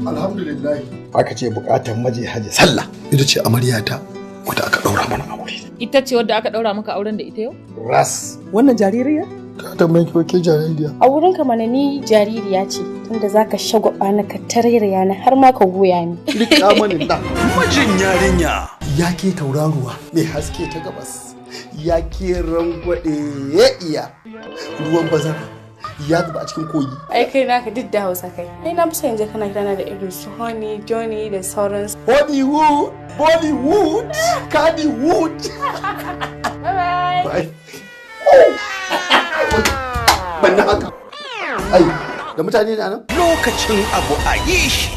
Alhamdulillah. Aka ce bukatar maje haji sallah. Ita ce amaryata wadda aka daura mana aure. Ita ce wadda aka daura maka auren da ita yau? Ras. Wannan jaririya? Ka tambaye ki ke jaririya. A wurin ka mana ni jaririya ce tunda zaka shagwaba na ka tareriya na har ma ka goya ni. Rika mani da. Mijin yarinya. Ya ke tauraruwa mai haske ta gabas. Ya ke rangwade iya. Ruwan bazara. Ya zuba a cikin kogi. Ai kai naka duk da Hausa kai. Ai na fi son je kana gidana da irin su Honey, Johnny da sauransu. Hollywood, Bollywood, Candywood. Bye bye. Bye. Banna haka. Ai, da mutane ne anan? Lokacin abu a yi shi.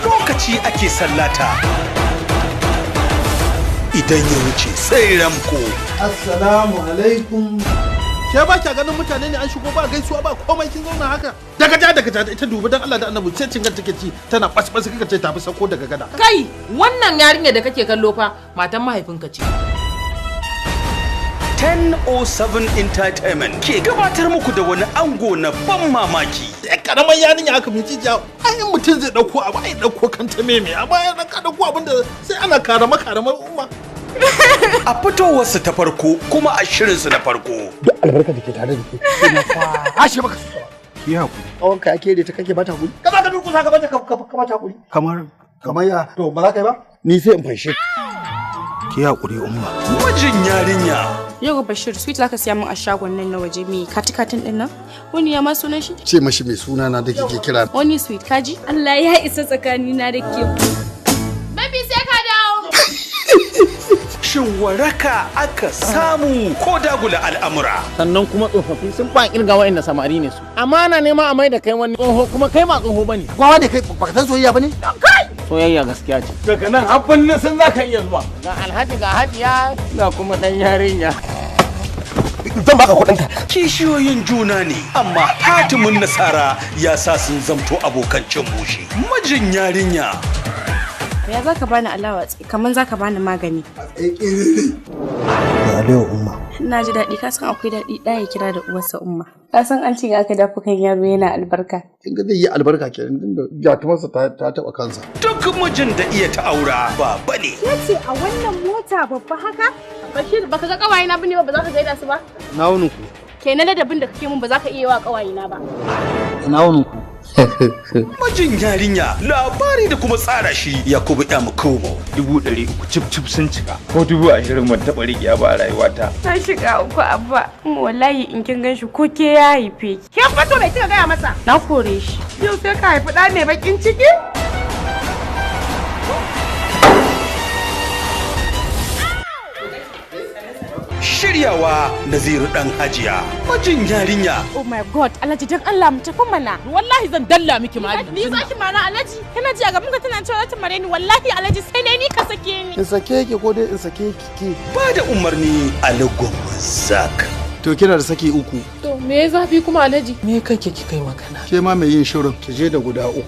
Lokaci ake sallata. Idan ya wuce sai ramko. Assalamu alaikum. Ke ba kya ganin mutane ne an shigo ba gaisuwa ba komai kin zauna haka. Daga ja ita dubi dan Allah da Annabi sai cingar take ci tana basbas kika ce tafi sako daga gada. Kai, wannan yarinya da kake kallo fa matan mahaifinka ce. 1007 Entertainment ke gabatar muku da wani ango na ban mamaki. Karamar yarinya aka mici ja. Ai mutum zai dauko abu ai dauko kanta meme amma ya ka dauko abin da sai ana karamar umma. A fitowarsu ta farko kuma a shirinsu na farko. Duk albarka da ke tare da ke. Ashe maka su. Ki hakuri. Tsawon ka ake da ta kake bata hakuri. Ka za ka durkusa ka bata hakuri. Kamar ya. To ba za ka yi ba? Ni sai in fanshe. Ki hakuri umma. Mijin yarinya. Yau Bashir, sweet zaka siya min a shagon nan na waje mai katikatin din nan? Wani ya ma sunan shi? Ce mashi mai suna na da kike kira. Wani sweet kaji? Allah ya isa tsakanina da ke. Baby sai ka dawo. Shin waraka aka samu ko dagula al'amura? Sannan kuma tsofaffi sun fa kirga wa'anda samari ne su. Amana ne ma a mai da kai wani tsoho kuma kai ma tsoho bane. Kwawa ne kai baka san soyayya bane? Kai! Soyayya gaskiya ce. Daga nan habbin nan sun zaka iya zuwa. Ga Alhaji ga Hajiya ga kuma dan yarinya. Zan baka kuɗin ka. Kishiyoyin juna ne amma hatimin nasara ya sa sun zamto abokan cin mushi. Mijin yarinya. Ya zaka bani alawa kaman zaka bani magani. Ya lewa umma. Na ji daɗi ka san akwai daɗi ɗaya kira da uwarsa umma. Ka san an ce aka dafa kan yaro yana albarka. Kin ga zai yi albarka kenan tunda jatumarsa ta taɓa kansa. Duk mijin da iya ta aura ba bane. Yace a wannan mota babba haka? Bashir baka ga kawayena bane ba za ka gaida su ba? Na wunin ku. Kenan ladabin da kake mun ba za ka iya wa kawayena ba. Na wunin ku. Mijin yarinya labari da kuma tsara shi Yakubu Yamukubo. 300 cip sun cika ko 20,000 ban taɓa riƙiya ba a rayuwata. Ta shiga uku abba wallahi in kin ganshi ko ke ya haife ki. Ke fato mai kika gaya masa? Na kore shi. Yau sai ka haifi ɗa mai bakin ciki? Shiryawa Naziru dan Hajiya. Mijin yarinya. Oh my god, Alhaji dan Allah mu tafi mana. Wallahi zan dalla miki mali. Ni zaki mana Alhaji? Kana ji a gaban ka tana cewa za ta mare ni wallahi Alhaji sai dai ni ka sake ni. In sake ki ko dai in sake ki. Ba da umarni Ali Gwamzak. To kina da saki uku. To me zafi kuma Alhaji? Me kake ki kai magana? Ke ma mai yin shirin ki je da guda uku.